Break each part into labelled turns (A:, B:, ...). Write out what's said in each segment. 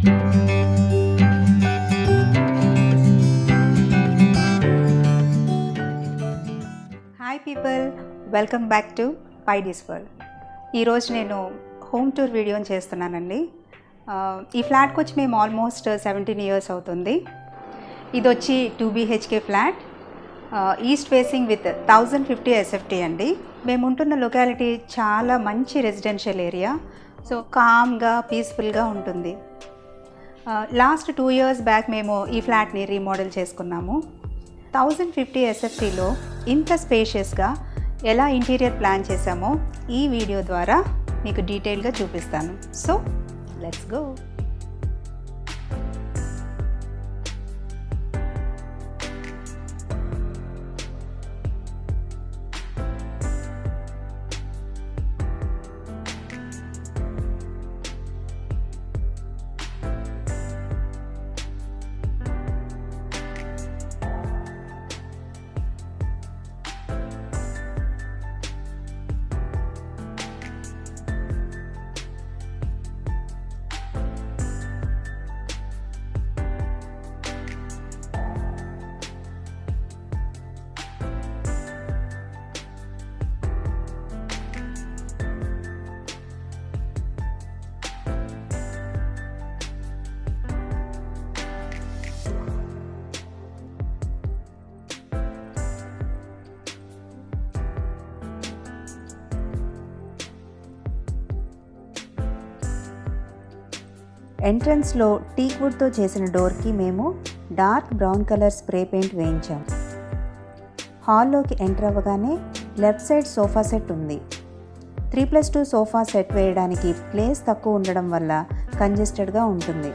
A: Hi people, welcome back to పైడీస్ world. ఈరోజు నేను హోమ్ టూర్ వీడియోని చేస్తున్నానండి. ఈ ఫ్లాట్కి వచ్చి మేము ఆల్మోస్ట్ 17 years అవుతుంది. ఇది వచ్చి 2 BHK flat, east facing with 1050 SFT అండి. మేము ఉంటున్న లొకాలిటీ చాలా మంచి రెసిడెన్షియల్ ఏరియా, సో కామ్గా పీస్ఫుల్గా ఉంటుంది. లాస్ట్ 2 years బ్యాక్ మేము ఈ ఫ్లాట్ని రీమోడల్ చేసుకున్నాము. 1050 SFTలో ఇంత స్పేషియస్గా ఎలా ఇంటీరియర్ ప్లాన్ చేసామో ఈ వీడియో ద్వారా మీకు డీటెయిల్గా చూపిస్తాను. So let's go. ఎంట్రన్స్లో టీక్ వుడ్తో చేసిన డోర్కి మేము dark brown colour spray paint వేయించాం. హాల్లోకి ఎంటర్ అవ్వగానే లెఫ్ట్ సైడ్ సోఫా సెట్ ఉంది. 3+2 సోఫా సెట్ వేయడానికి ప్లేస్ తక్కువ ఉండడం వల్ల కంజెస్టెడ్గా ఉంటుంది.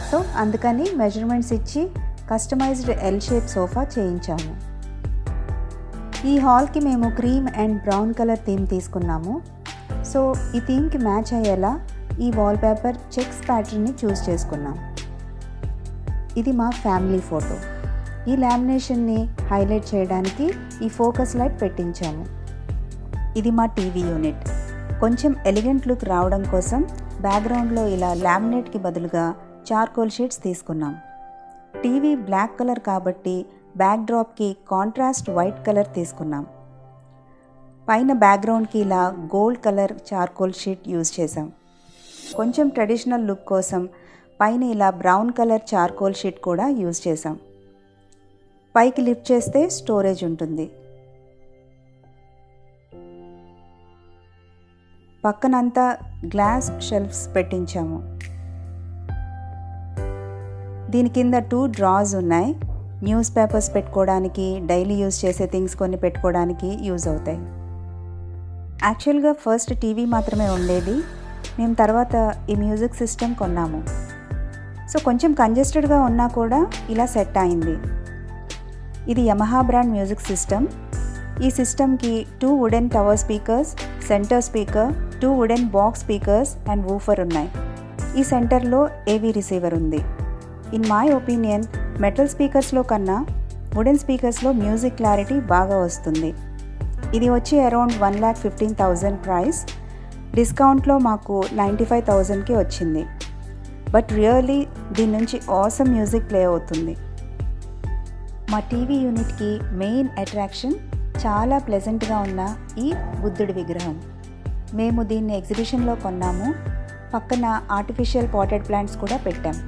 A: సో అందుకని మెజర్మెంట్స్ ఇచ్చి కస్టమైజ్డ్ ఎల్ షేప్ సోఫా చేయించాము. ఈ హాల్కి మేము cream and brown colour theme తీసుకున్నాము. సో ఈ థీమ్కి మ్యాచ్ అయ్యేలా ఈ వాల్పేపర్ చెక్స్ ప్యాటర్న్ని చూస్ చేసుకున్నాం. ఇది మా ఫ్యామిలీ ఫోటో. ఈ లామినేషన్ని హైలైట్ చేయడానికి ఈ ఫోకస్ లైట్ పెట్టించాము. ఇది మా టీవీ యూనిట్. కొంచెం ఎలిగెంట్ లుక్ రావడం కోసం బ్యాక్గ్రౌండ్లో ఇలా లామినేట్కి బదులుగా చార్కోల్ షీట్స్ తీసుకున్నాం. టీవీ బ్లాక్ కలర్ కాబట్టి బ్యాక్ డ్రాప్కి కాంట్రాస్ట్ వైట్ కలర్ తీసుకున్నాం. పైన బ్యాక్గ్రౌండ్కి ఇలా gold colour charcoal sheet use చేసాం. కొంచెం ట్రెడిషనల్ లుక్ కోసం పైన ఇలా బ్రౌన్ కలర్ చార్కోల్ షీట్ కూడా యూజ్ చేసాం. పైకి లిఫ్ట్ చేస్తే స్టోరేజ్ ఉంటుంది. పక్కనంతా గ్లాస్ షెల్ఫ్స్ పెట్టించాము. దీని కింద 2 డ్రాస్ ఉన్నాయి. న్యూస్ పేపర్స్ పెట్టుకోవడానికి, డైలీ యూజ్ చేసే థింగ్స్ కొన్ని పెట్టుకోవడానికి యూజ్ అవుతాయి. యాక్చువల్గా ఫస్ట్ టీవీ మాత్రమే ఉండేది. మేము తర్వాత ఈ మ్యూజిక్ సిస్టమ్ కొన్నాము. సో కొంచెం కంజెస్టెడ్గా ఉన్నా కూడా ఇలా సెట్ అయింది. ఇది యమహా బ్రాండ్ మ్యూజిక్ సిస్టమ్. ఈ సిస్టమ్కి 2 wooden tower speakers, centre speaker, 2 wooden box speakers and woofer ఉన్నాయి. ఈ సెంటర్లో ఏవీ రిసీవర్ ఉంది. ఇన్ మై ఒపీనియన్ మెటల్ స్పీకర్స్లో కన్నా వుడెన్ స్పీకర్స్లో మ్యూజిక్ క్లారిటీ బాగా వస్తుంది. ఇది వచ్చి అరౌండ్ 1,15,000 ప్రైస్. డిస్కౌంట్లో మాకు 95,000కి వచ్చింది. బట్ రియల్లీ దీని నుంచి ఆసమ్ మ్యూజిక్ ప్లే అవుతుంది. మా టీవీ యూనిట్కి మెయిన్ అట్రాక్షన్ చాలా ప్లెజెంట్గా ఉన్న ఈ బుద్ధుడి విగ్రహం. మేము దీన్ని ఎగ్జిబిషన్లో కొన్నాము. పక్కన ఆర్టిఫిషియల్ పాటెడ్ ప్లాంట్స్ కూడా పెట్టాం.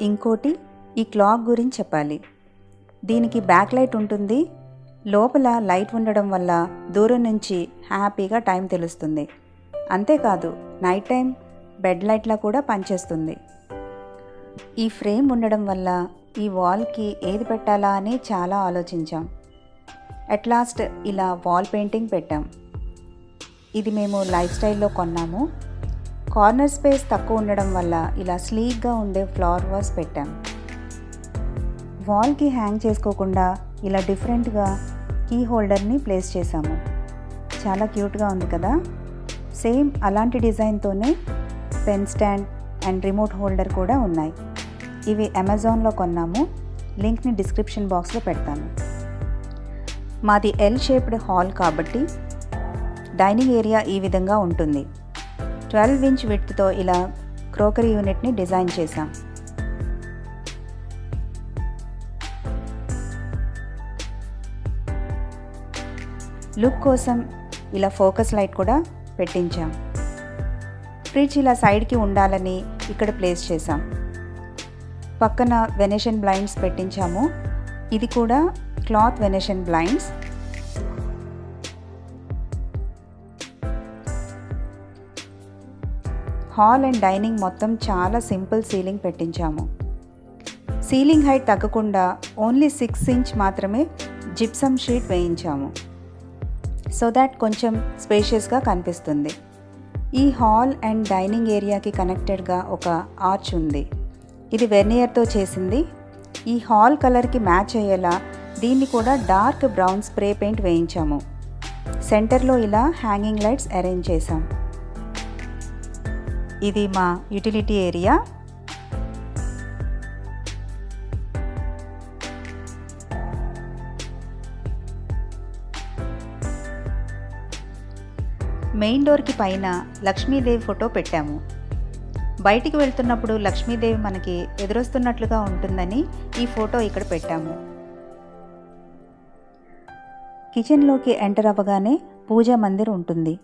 A: ఇంకోటి ఈ క్లాక్ గురించి చెప్పాలి. దీనికి బ్యాక్ లైట్ ఉంటుంది. లోపల లైట్ ఉండడం వల్ల దూరం నుంచి హ్యాపీగా టైం తెలుస్తుంది. అంతేకాదు నైట్ టైం బెడ్ లైట్లా కూడా పనిచేస్తుంది. ఈ ఫ్రేమ్ ఉండడం వల్ల ఈ వాల్కి ఏది పెట్టాలా అని చాలా ఆలోచించాం. అట్ లాస్ట్ ఇలా వాల్ పెయింటింగ్ పెట్టాం. ఇది మేము లైఫ్ స్టైల్లో కొన్నాము. కార్నర్ స్పేస్ తక్కువ ఉండడం వల్ల ఇలా స్లీక్గా ఉండే ఫ్లవర్ వాస్ పెట్టాం. వాల్కి హ్యాంగ్ చేసుకోకుండా ఇలా డిఫరెంట్గా కీ హోల్డర్ని ప్లేస్ చేశాము. చాలా క్యూట్గా ఉంది కదా. సేమ్ అలాంటి డిజైన్తోనే pen stand and remote holder కూడా ఉన్నాయి. ఇవి అమెజాన్లో కొన్నాము. లింక్ని డిస్క్రిప్షన్ బాక్స్లో పెడతాను. మాది ఎల్ షేప్డ్ హాల్ కాబట్టి డైనింగ్ ఏరియా ఈ విధంగా ఉంటుంది. 12 ఇంచ్ విడ్త్తో ఇలా క్రోకరీ యూనిట్ని డిజైన్ చేశాం. లుక్ కోసం ఇలా ఫోకస్ లైట్ కూడా పెట్టించాం. ఫ్రిడ్జ్ ఇలా సైడ్కి ఉండాలని ఇక్కడ ప్లేస్ చేసాం. పక్కన వెనెషన్ బ్లైండ్స్ పెట్టించాము. ఇది కూడా cloth venetian blinds. Hall and dining మొత్తం చాలా సింపుల్ సీలింగ్ పెట్టించాము. సీలింగ్ హైట్ తగ్గకుండా ఓన్లీ 6 ఇంచ్ మాత్రమే జిప్సమ్ షీట్ వేయించాము. సో దాట్ కొంచెం స్పేషియస్గా కనిపిస్తుంది. ఈ హాల్ అండ్ డైనింగ్ ఏరియాకి కనెక్టెడ్గా ఒక ఆర్చ్ ఉంది. ఇది వెర్నియర్తో చేసింది. ఈ హాల్ కలర్కి మ్యాచ్ అయ్యేలా దీన్ని కూడా డార్క్ బ్రౌన్ స్ప్రే పెయింట్ వేయించాము. సెంటర్లో ఇలా హ్యాంగింగ్ లైట్స్ అరేంజ్ చేసాం. ఇది మా యూటిలిటీ ఏరియా. మెయిన్ డోర్కి పైన లక్ష్మీదేవి ఫోటో పెట్టాము. బయటికి వెళ్తున్నప్పుడు లక్ష్మీదేవి మనకి ఎదురొస్తున్నట్లుగా ఉంటుందని ఈ ఫోటో ఇక్కడ పెట్టాము. కిచెన్లోకి ఎంటర్ అవ్వగానే పూజా మందిర్ ఉంటుంది.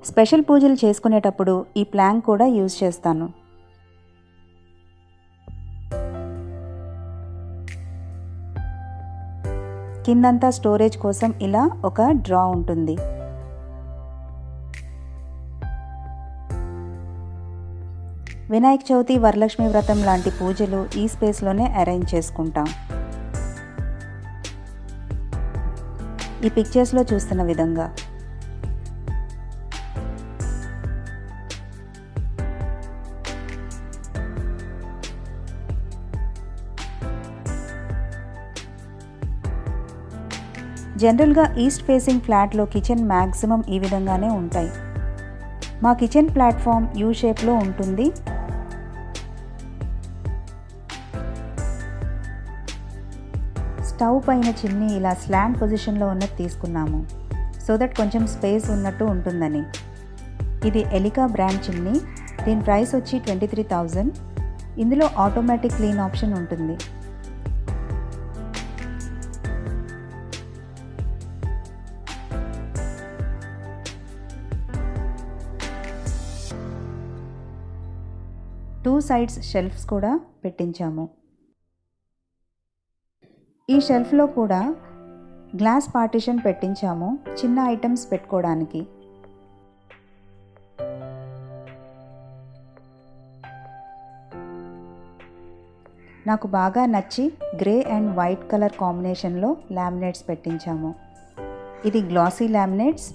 A: స్పెషల్ పూజలు చేసుకునేటప్పుడు ఈ ప్లాంక్ కూడా యూజ్ చేస్తాను. కిందంతా స్టోరేజ్ కోసం ఇలా ఒక డ్రా ఉంటుంది. వినాయక చవితి, వరలక్ష్మి వ్రతం లాంటి పూజలు ఈ స్పేస్లోనే అరేంజ్ చేసుకుంటాం. ఈ పిక్చర్స్లో చూస్తున్న విధంగా జనరల్గా ఈస్ట్ ఫేసింగ్ ఫ్లాట్లో కిచెన్ మ్యాక్సిమం ఈ విధంగానే ఉంటాయి. మా కిచెన్ ప్లాట్ఫామ్ యూ షేప్లో ఉంటుంది. స్టవ్ పైన చిమ్నీ ఇలా స్లాంట్ పొజిషన్లో ఉన్నది తీసుకున్నాము. సో దట్ కొంచెం స్పేస్ ఉన్నట్టు ఉంటుందని. ఇది ఎలికా బ్రాండ్ చిమ్నీ. దీని ప్రైస్ వచ్చి 23,000. ఇందులో ఆటోమేటిక్ క్లీన్ ఆప్షన్ ఉంటుంది. టూ సైడ్స్ షెల్ఫ్స్ కూడా పెట్టించాము. ఈ షెల్ఫ్లో కూడా గ్లాస్ పార్టిషన్ పెట్టించాము చిన్న ఐటమ్స్ పెట్టుకోవడానికి. నాకు బాగా నచ్చి గ్రే అండ్ వైట్ కలర్ కాంబినేషన్లో లామినేట్స్ పెట్టించాము. ఇది గ్లాసీ లామినేట్స్.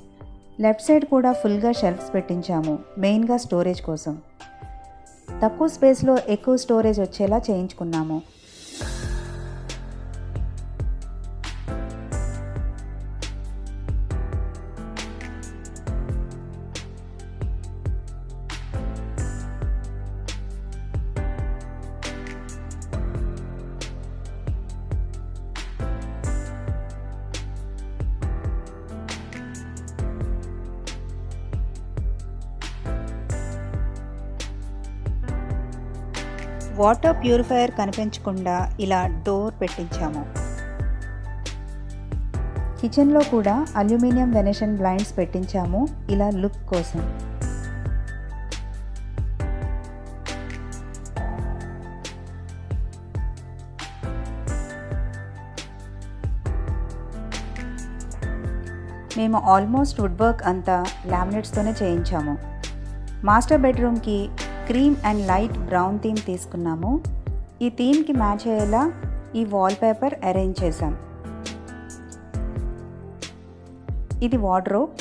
A: లెఫ్ట్ సైడ్ కూడా ఫుల్గా షెల్ఫ్స్ పెట్టించాము, మెయిన్గా స్టోరేజ్ కోసం. తక్కువ స్పేస్లో ఎక్కువ స్టోరేజ్ వచ్చేలా చేయించుకున్నాము. వాటర్ ప్యూరిఫైయర్ కనిపించకుండా ఇలా డోర్ పెట్టించాము. కిచెన్లో కూడా అల్యూమినియం వెనెషన్ బ్లైండ్స్ పెట్టించాము ఇలా లుక్ కోసం. మేము ఆల్మోస్ట్ వుడ్ వర్క్ అంతా లామినేట్స్తోనే చేయించాము. మాస్టర్ బెడ్రూమ్కి cream and light brown theme తీసుకున్నాము. ఈ థీమ్కి మ్యాచ్ అయ్యేలా ఈ వాల్పేపర్ అరేంజ్ చేసాం. ఇది వార్డ్రోబ్.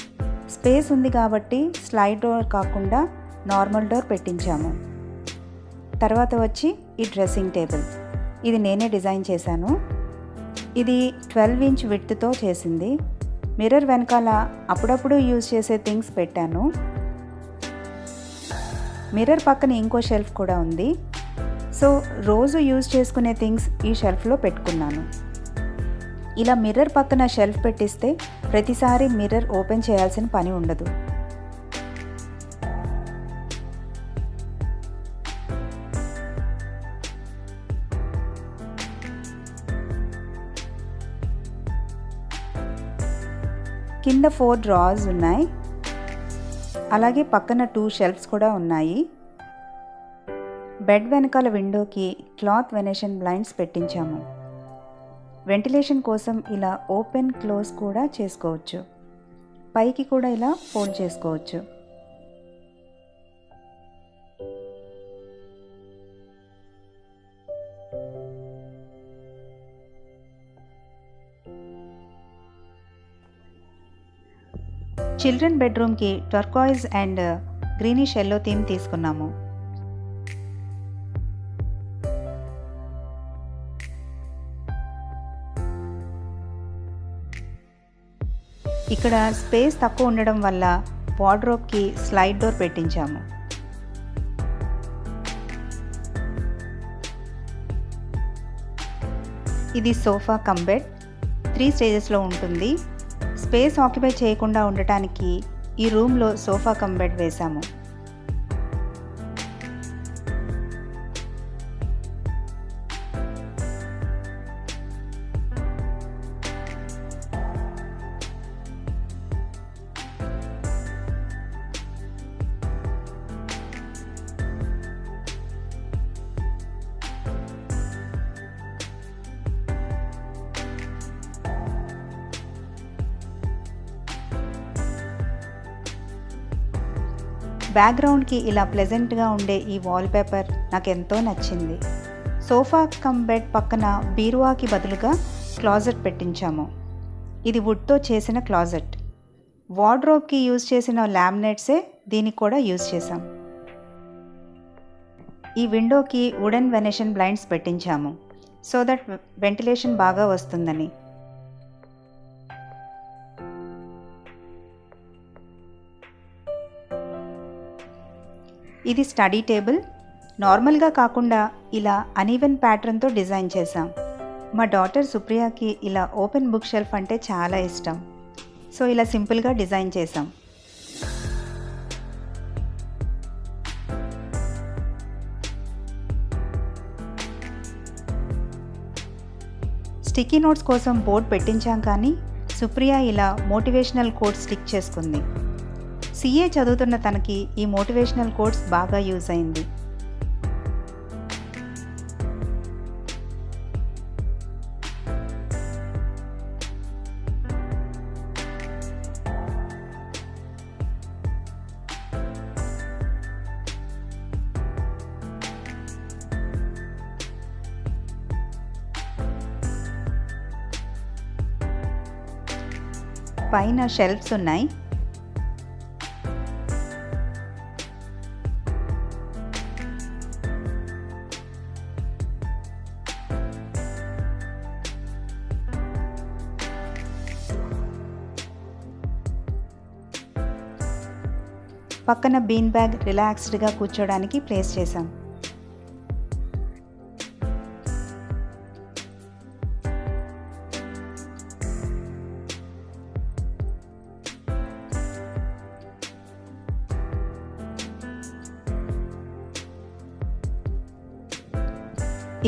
A: స్పేస్ ఉంది కాబట్టి స్లైడ్ డోర్ కాకుండా నార్మల్ డోర్ పెట్టించాము. తర్వాత వచ్చి ఈ డ్రెస్సింగ్ టేబుల్. ఇది నేనే డిజైన్ చేశాను. ఇది 12 ఇంచ్ విడ్త్తో చేసింది. మిర్రర్ వెనకాల అప్పుడప్పుడు యూజ్ చేసే థింగ్స్ పెట్టాను. మిర్రర్ పక్కన ఇంకో షెల్ఫ్ కూడా ఉంది. సో రోజు యూజ్ చేసుకునే థింగ్స్ ఈ షెల్ఫ్లో పెట్టుకున్నాను. ఇలా మిర్రర్ పక్కన షెల్ఫ్ పెట్టిస్తే ప్రతిసారి మిర్రర్ ఓపెన్ చేయాల్సిన పని ఉండదు. కింద 4 డ్రావర్స్ ఉన్నాయి. అలాగే పక్కన 2 షెల్ఫ్స్ కూడా ఉన్నాయి. బెడ్ వెనకాల విండోకి క్లాత్ వెనేషన్ బ్లైండ్స్ పెట్టించాము. వెంటిలేషన్ కోసం ఇలా ఓపెన్ క్లోజ్ కూడా చేసుకోవచ్చు. పైకి కూడా ఇలా ఫోల్డ్ చేసుకోవచ్చు. చిల్డ్రన్ బెడ్రూమ్కి టర్కాయిజ్ అండ్ గ్రీనిష్ ఎల్లో థీమ్ తీసుకున్నాము. ఇక్కడ స్పేస్ తక్కువ ఉండడం వల్ల వార్డ్రోబ్కి స్లైడ్ డోర్ పెట్టించాము. ఇది సోఫా కమ్ బెడ్ 3 స్టేజెస్లో ఉంటుంది. స్పేస్ ఆక్యుపై చేయకుండా ఉండటానికి ఈ రూమ్లో సోఫా కమ్ బెడ్ వేశాము. బ్యాక్గ్రౌండ్కి ఇలా ప్లెజెంట్గా ఉండే ఈ వాల్పేపర్ నాకు ఎంతో నచ్చింది. సోఫా కమ్ బెడ్ పక్కన బీరువాకి బదులుగా క్లాజెట్ పెట్టించాము. ఇది వుడ్తో చేసిన క్లాజెట్. వార్డ్రోబ్కి యూజ్ చేసిన లామినేట్సే దీనికి కూడా యూజ్ చేసాం. ఈ విండోకి వుడెన్ వెనేషన్ బ్లైండ్స్ పెట్టించాము సో దట్ వెంటిలేషన్ బాగా వస్తుందని. ఇది స్టడీ టేబుల్. నార్మల్గా కాకుండా ఇలా అనీవెన్ ప్యాటర్న్తో డిజైన్ చేశాం. మా డాటర్ సుప్రియకి ఇలా ఓపెన్ బుక్ షెల్ఫ్ అంటే చాలా ఇష్టం. సో ఇలా సింపుల్గా డిజైన్ చేశాం. స్టిక్కీ నోట్స్ కోసం బోర్డ్ పెట్టించాం, కానీ సుప్రియ ఇలా మోటివేషనల్ కోట్స్ స్టిక్ చేసుకుంది. CA చదువుతున్న తనకి ఈ మోటివేషనల్ కోట్స్ బాగా యూజ్ అయింది. పైన షెల్ఫ్స్ ఉన్నాయి. పక్కన బీన్ బ్యాగ్ రిలాక్స్డ్గా కూర్చోడానికి ప్లేస్ చేశాం.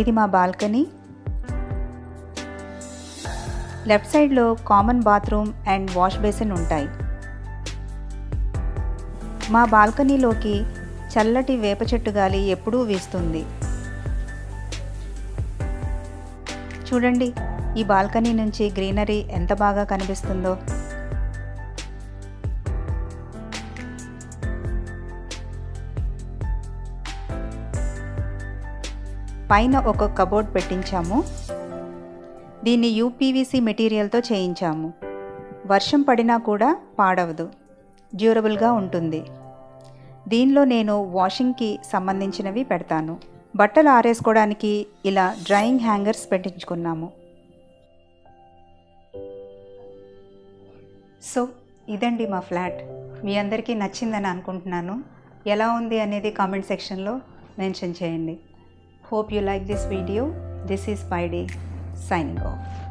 A: ఇది మా బాల్కనీ. లెఫ్ట్ సైడ్లో common bathroom and wash basin ఉంటాయి. మా బాల్కనీలోకి చల్లటి వేప చెట్టు గాలి ఎప్పుడూ వీస్తుంది. చూడండి, ఈ బాల్కనీ నుంచి గ్రీనరీ ఎంత బాగా కనిపిస్తుందో. పైన ఒక కబోర్డ్ పెట్టించాము. దీన్ని UPVC మెటీరియల్తో చేయించాము. వర్షం పడినా కూడా పాడవదు. డ్యూరబుల్గా ఉంటుంది. దీనిలో నేను వాషింగ్కి సంబంధించినవి పెడతాను. బట్టలు ఆరేసుకోవడానికి ఇలా డ్రాయింగ్ హ్యాంగర్స్ పెట్టించుకున్నాము. సో ఇదండి మా ఫ్లాట్. మీ అందరికీ నచ్చిందని అనుకుంటున్నాను. ఎలా ఉంది అనేది కామెంట్ సెక్షన్లో మెన్షన్ చేయండి. Hope you like this video. This is Paide signing off.